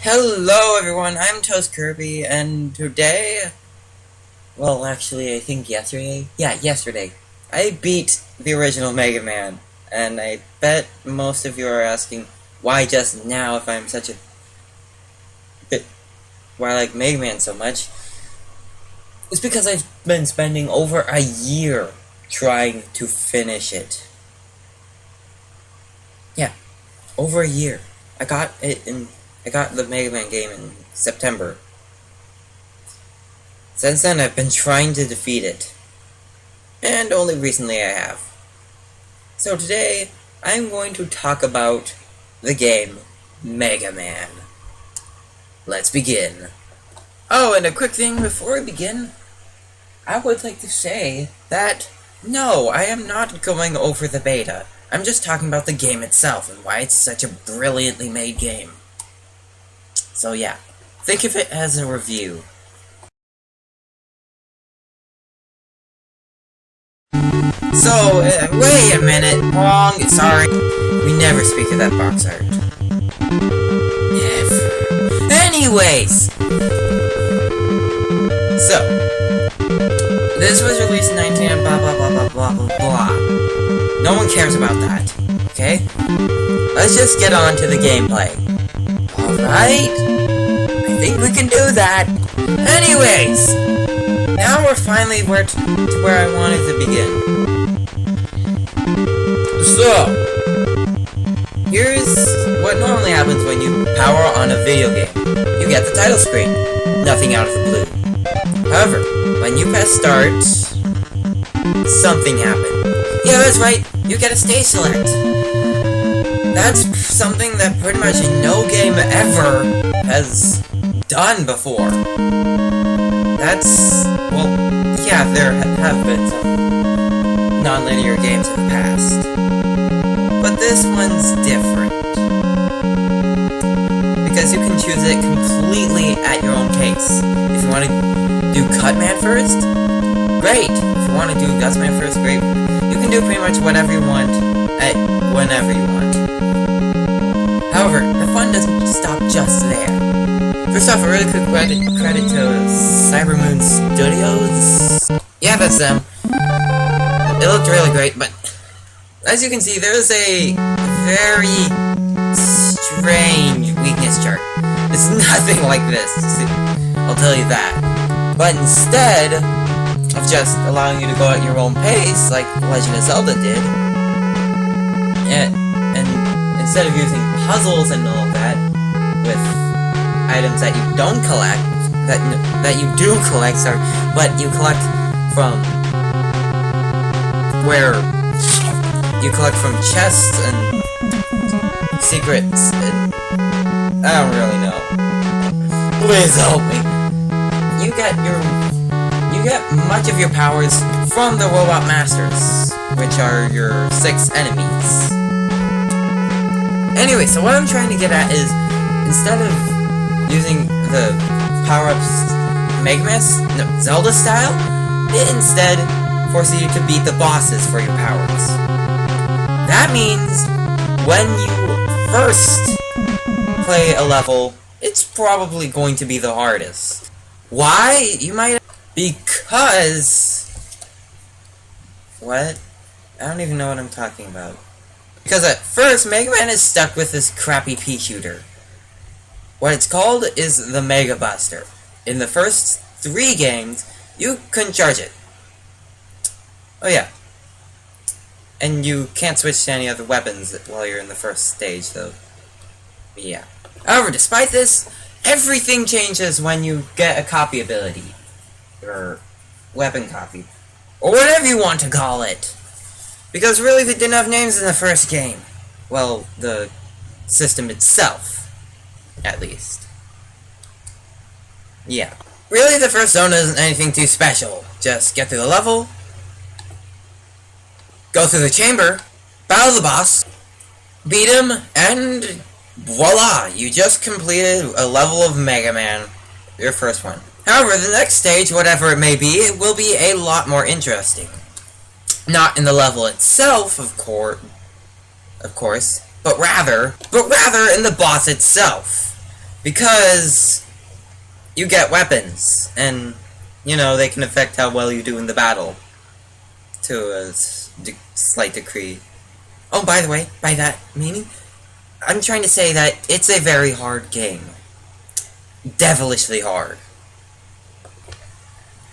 Hello everyone, I'm Toast Kirby, and today, well actually I think yesterday, yesterday, I beat the original Mega Man, and I bet most of you are asking, why just now if I'm such a bit, why I like Mega Man so much? It's because I've been spending over a year trying to finish it. Yeah, over a year. I got the Mega Man game in September. Since then, I've been trying to defeat it. And only recently I have. So today, I'm going to talk about the game Mega Man. Let's begin. Oh, and a quick thing before we begin. I would like to say that, no, I am not going over the beta. I'm just talking about the game itself and why it's such a brilliantly made game. So yeah, think of it as a review. So, wait a minute, wrong, sorry. We never speak of that box art. Never. Anyways! So, this was released in 19 blah blah blah blah blah blah blah. No one cares about that, okay? Let's just get on to the gameplay. Alright? I think we can do that. Anyways! Now we're finally where I wanted to begin. So, here's what normally happens when you power on a video game. You get the title screen. Nothing out of the blue. However, when you press start, something happened. Yeah, that's right, you get a stage select. That's something that pretty much no game ever has done before. That's, well, yeah, there have been some non-linear games in the past. But this one's different. Because you can choose it completely at your own pace. If you want to do Cutman first, great. If you want to do Gusman first, great. You can do pretty much whatever you want at whenever you want. However, the fun doesn't stop just there. First off, a really quick credit to Cybermoon Studios. Yeah, that's them. It looked really great, but as you can see, there's a very strange weakness chart. It's nothing like this, I'll tell you that. But instead of just allowing you to go at your own pace, like Legend of Zelda did, and instead of using puzzles and all that, with items that you don't collect, that you do collect, sorry, but you collect from where you collect from chests and secrets, and I don't really know. Please help me. You get much of your powers from the Robot Masters, which are your 6 enemies. Anyway, so what I'm trying to get at is, instead of using the power-ups Mega Man, Zelda style, it instead forces you to beat the bosses for your powers. That means when you first play a level, it's probably going to be the hardest. Why? You might... Because... What? I don't even know what I'm talking about. Because at first, Mega Man is stuck with this crappy pea shooter. What it's called is the Mega Buster. In the first 3 games, you couldn't charge it. Oh yeah. And you can't switch to any other weapons while you're in the first stage, though. Yeah. However, despite this, everything changes when you get a copy ability. Or weapon copy. Or whatever you want to call it. Because really, they didn't have names in the first game. Well, the system itself. At least. Yeah. Really, the first zone isn't anything too special. Just get through the level, go through the chamber, battle the boss, beat him, and voila! You just completed a level of Mega Man. Your first one. However, the next stage, whatever it may be, it will be a lot more interesting. Not in the level itself, of course, but rather in the boss itself. Because you get weapons, and, you know, they can affect how well you do in the battle, to a slight degree. Oh, by the way, by that meaning, I'm trying to say that it's a very hard game. Devilishly hard.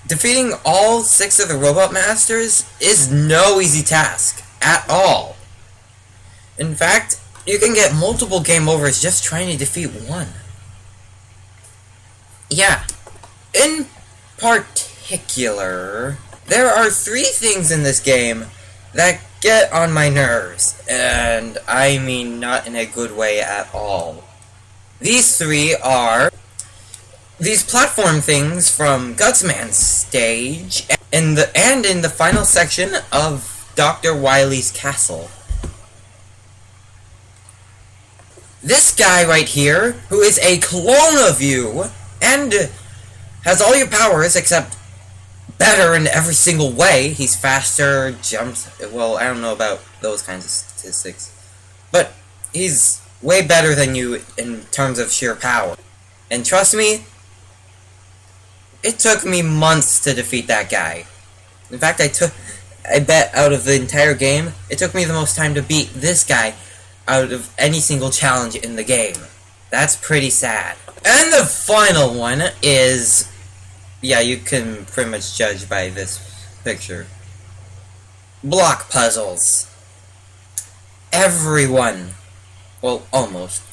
Defeating all 6 of the Robot Masters is no easy task, at all. In fact, you can get multiple game overs just trying to defeat one. Yeah. In particular, there are 3 things in this game that get on my nerves, and I mean not in a good way at all. These 3 are these platform things from Gutsman's stage, and in the final section of Dr. Wily's castle. This guy right here, who is a clone of you, and has all your powers except better in every single way. He's faster, jumps, well, I don't know about those kinds of statistics, but he's way better than you in terms of sheer power. And trust me, it took me months to defeat that guy. In fact, I bet out of the entire game, it took me the most time to beat this guy out of any single challenge in the game. That's pretty sad. And the final one is, yeah, you can pretty much judge by this picture. Block puzzles. Everyone, well, almost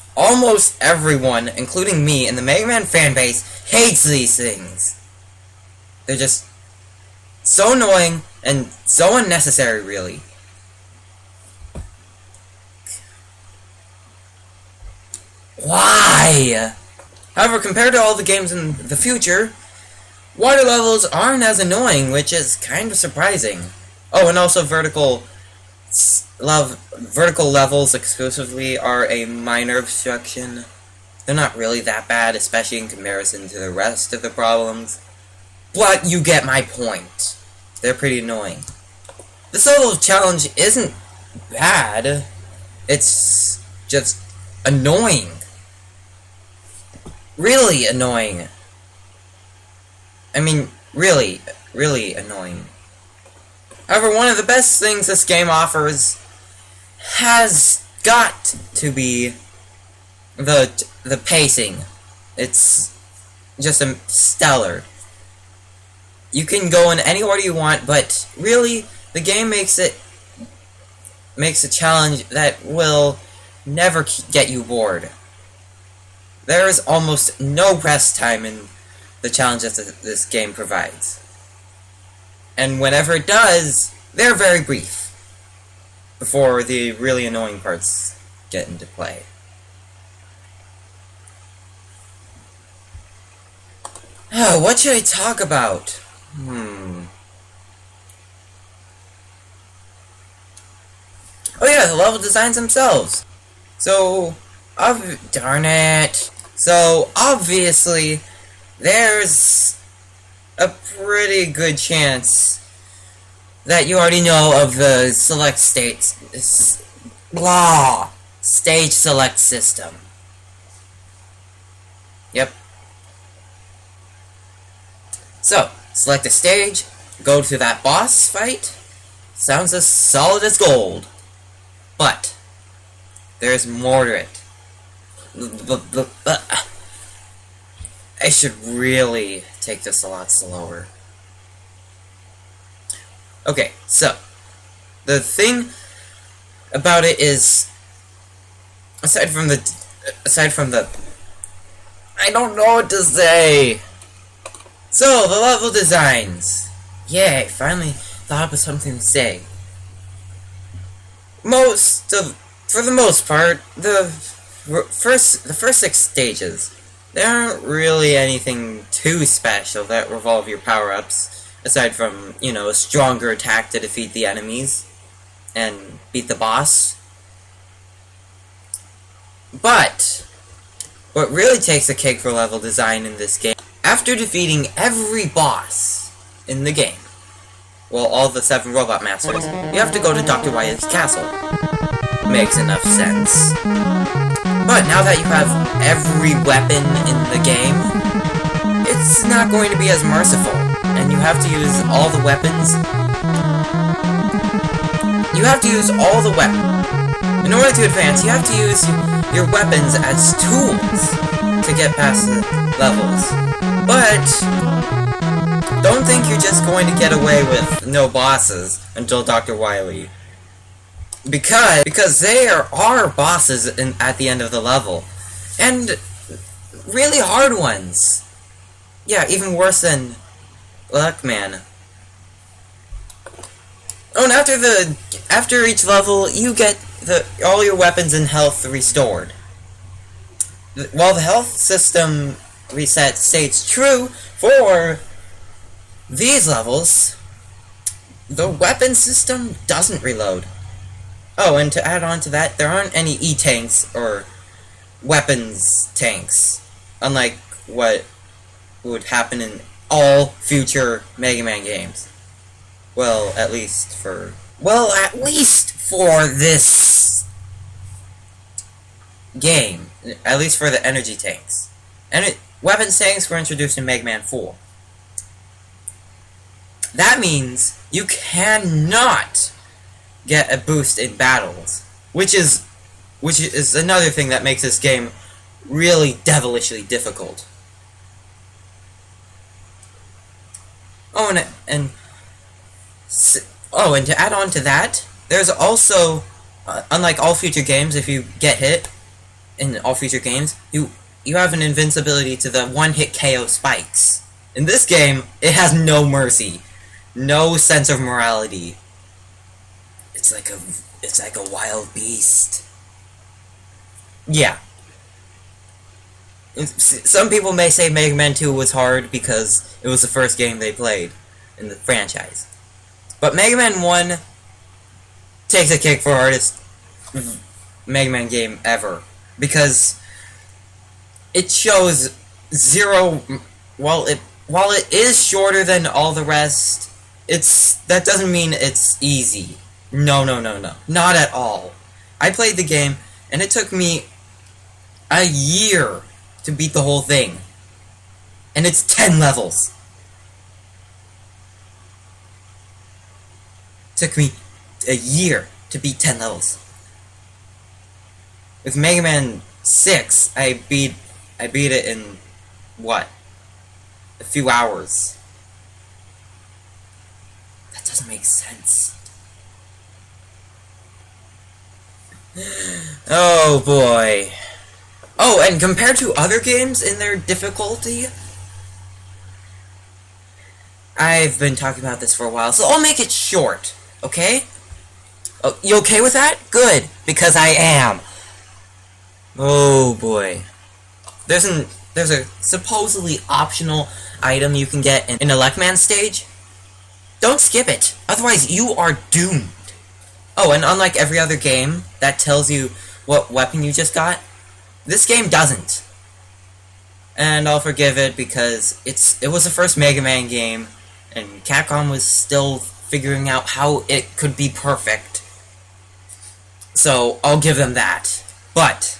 everyone, including me and the Mega Man fanbase, hates these things. They're just so annoying and so unnecessary, really. Why? However, compared to all the games in the future, water levels aren't as annoying, which is kind of surprising. Oh, and also vertical levels exclusively are a minor obstruction. They're not really that bad, especially in comparison to the rest of the problems. But you get my point. They're pretty annoying. This level of challenge isn't bad. It's just annoying. Really annoying. I mean, really, really annoying. However, one of the best things this game offers has got to be the pacing. It's just stellar. You can go in any order you want, but really, the game makes a challenge that will never get you bored. There is almost no rest time in the challenges that this game provides. And whenever it does, they're very brief, before the really annoying parts get into play. Oh, what should I talk about? Oh yeah, the level designs themselves. So, darn it. So, obviously, there's a pretty good chance that you already know of the stage select system. Yep. So, select a stage, go to that boss fight. Sounds as solid as gold. But there's more to it. I should really take this a lot slower. Okay, so the thing about it is, aside from the I don't know what to say. So, the level designs. Yay, finally thought up of something to say. For the most part, the first 6 stages, there aren't really anything too special that revolve your power-ups, aside from, you know, a stronger attack to defeat the enemies and beat the boss. But what really takes the cake for level design in this game, after defeating every boss in the game, well, all the 7 Robot Masters, you have to go to Dr. Wily's castle. Makes enough sense. But now that you have every weapon in the game, it's not going to be as merciful, and you have to use all the weapons. You have to use all the weapons. In order to advance, you have to use your weapons as tools to get past the levels. But don't think you're just going to get away with no bosses until Dr. Wily. Because there are bosses at the end of the level. And really hard ones. Yeah, even worse than Luckman. Oh, and after each level, you get all your weapons and health restored. While the health system reset stays true for these levels, the weapon system doesn't reload. Oh, and to add on to that, there aren't any E-tanks or weapons tanks, unlike what would happen in all future Mega Man games. Well, at least for this game. At least for the energy tanks. And weapons tanks were introduced in Mega Man 4. That means you cannot get a boost in battles, which is another thing that makes this game really devilishly difficult. Oh, and to add on to that, there's also, unlike all future games, if you get hit in all future games, you have an invincibility to the one-hit KO spikes. In this game, it has no mercy, no sense of morality. It's like a wild beast. Yeah. Some people may say Mega Man 2 was hard because it was the first game they played in the franchise. But Mega Man 1 takes a cake for hardest Mega Man game ever. Because it shows zero... While it is shorter than all the rest, that doesn't mean it's easy. No. Not at all. I played the game, and it took me a year to beat the whole thing. And it's 10 levels. Took me a year to beat 10 levels. With Mega Man 6, I beat it in, what? A few hours. That doesn't make sense. Oh boy. Oh, and compared to other games in their difficulty, I've been talking about this for a while, so I'll make it short, okay? Oh, you okay with that? Good, because I am. Oh boy. There's a supposedly optional item you can get in a Luckman stage. Don't skip it, otherwise you are doomed. Oh, and unlike every other game that tells you what weapon you just got, this game doesn't. And I'll forgive it because it was the first Mega Man game, and Capcom was still figuring out how it could be perfect. So I'll give them that. But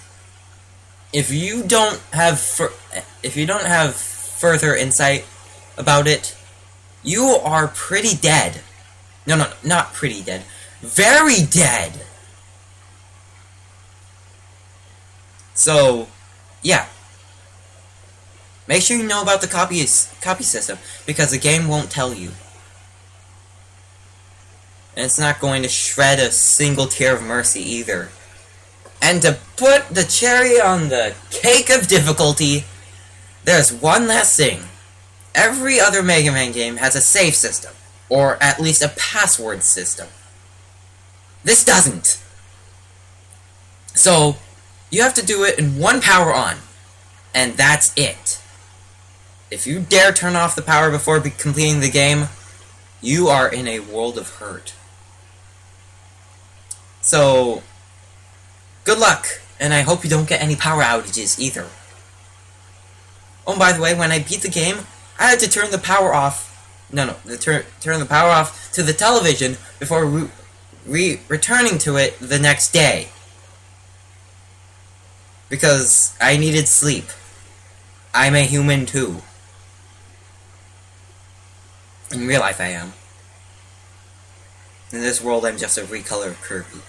if you don't have further insight about it, you are pretty dead. No, not pretty dead. Very dead. So, yeah. Make sure you know about the copy system, because the game won't tell you. And it's not going to shred a single tear of mercy either. And to put the cherry on the cake of difficulty, there's one last thing. Every other Mega Man game has a save system, or at least a password system. This doesn't. So, you have to do it in one power on, and that's it. If you dare turn off the power before completing the game, you are in a world of hurt. So, good luck, and I hope you don't get any power outages either. Oh, and by the way, when I beat the game, I had to turn the power off. Turn the power off to the television before returning to it the next day. Because I needed sleep. I'm a human too. In real life I am. In this world I'm just a recolored Kirby.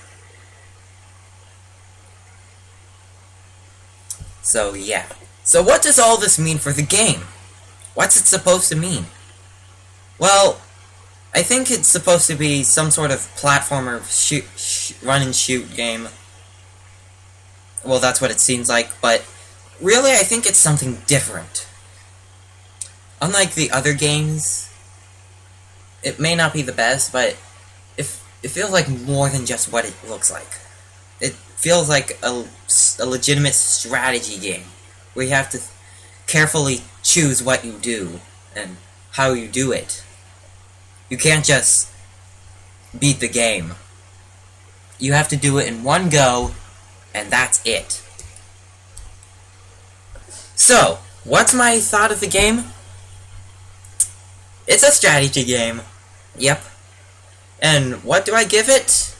So yeah. So what does all this mean for the game? What's it supposed to mean? Well, I think it's supposed to be some sort of platformer run and shoot game. Well, that's what it seems like, but really I think it's something different. Unlike the other games, it may not be the best, but it feels like more than just what it looks like. It feels like a legitimate strategy game, where you have to carefully choose what you do, and how you do it. You can't just beat the game. You have to do it in one go, and that's it. So, what's my thought of the game? It's a strategy game. Yep. And what do I give it?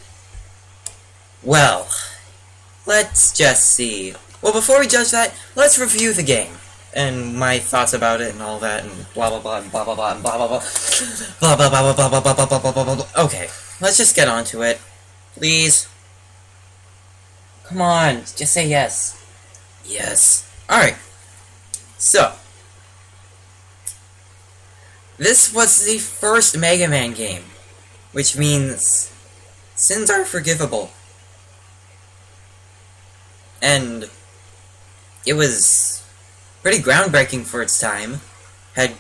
Well, let's just see. Well, before we judge that, let's review the game. And my thoughts about it and all that and blah blah blah and blah blah blah and blah blah blah. Blah blah blah blah blah blah blah blah blah blah blah. Okay, let's just get on to it. Please. Come on, just say yes. Yes. Alright. So, this was the first Mega Man game, which means sins are forgivable. And it was pretty groundbreaking for its time. Had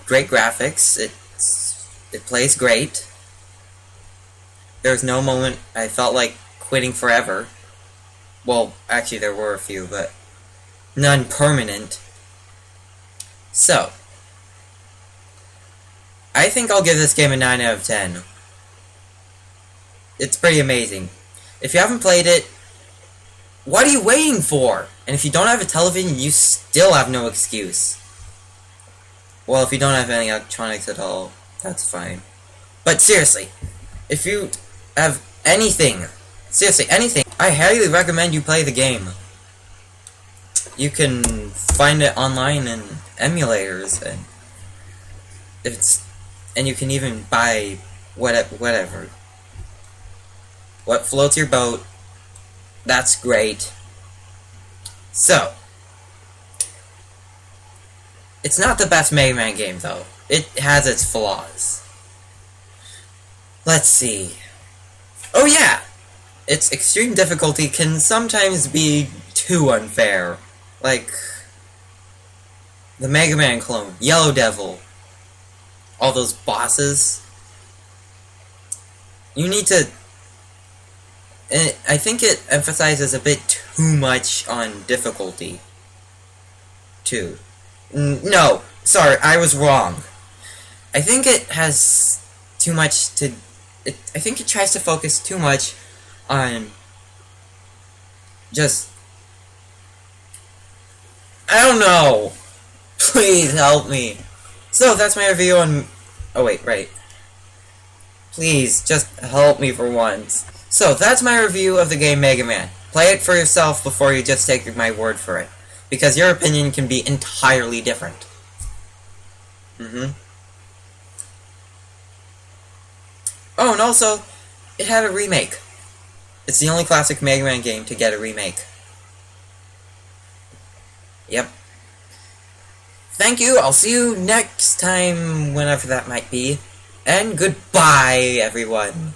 great graphics. It plays great. There was no moment I felt like quitting forever. Well, actually there were a few, but none permanent. So, I think I'll give this game a 9 out of 10. It's pretty amazing. If you haven't played it, what are you waiting for? And if you don't have a television, you still have no excuse. Well, if you don't have any electronics at all, that's fine. But seriously, if you have anything, seriously, anything, I highly recommend you play the game. You can find it online in emulators, and you can even buy whatever. What floats your boat, that's great. So, it's not the best Mega Man game, though. It has its flaws. Let's see. Oh yeah! Its extreme difficulty can sometimes be too unfair. Like, the Mega Man clone, Yellow Devil, all those bosses. You need to... I think it emphasizes a bit too much on difficulty, too. No, sorry, I was wrong. I think it has too much to... I think it tries to focus too much on just... I don't know. Please help me. So, that's my review on... Oh, wait, right. Please, just help me for once. So, that's my review of the game Mega Man. Play it for yourself before you just take my word for it. Because your opinion can be entirely different. Oh, and also, it had a remake. It's the only classic Mega Man game to get a remake. Yep. Thank you, I'll see you next time, whenever that might be. And goodbye, everyone.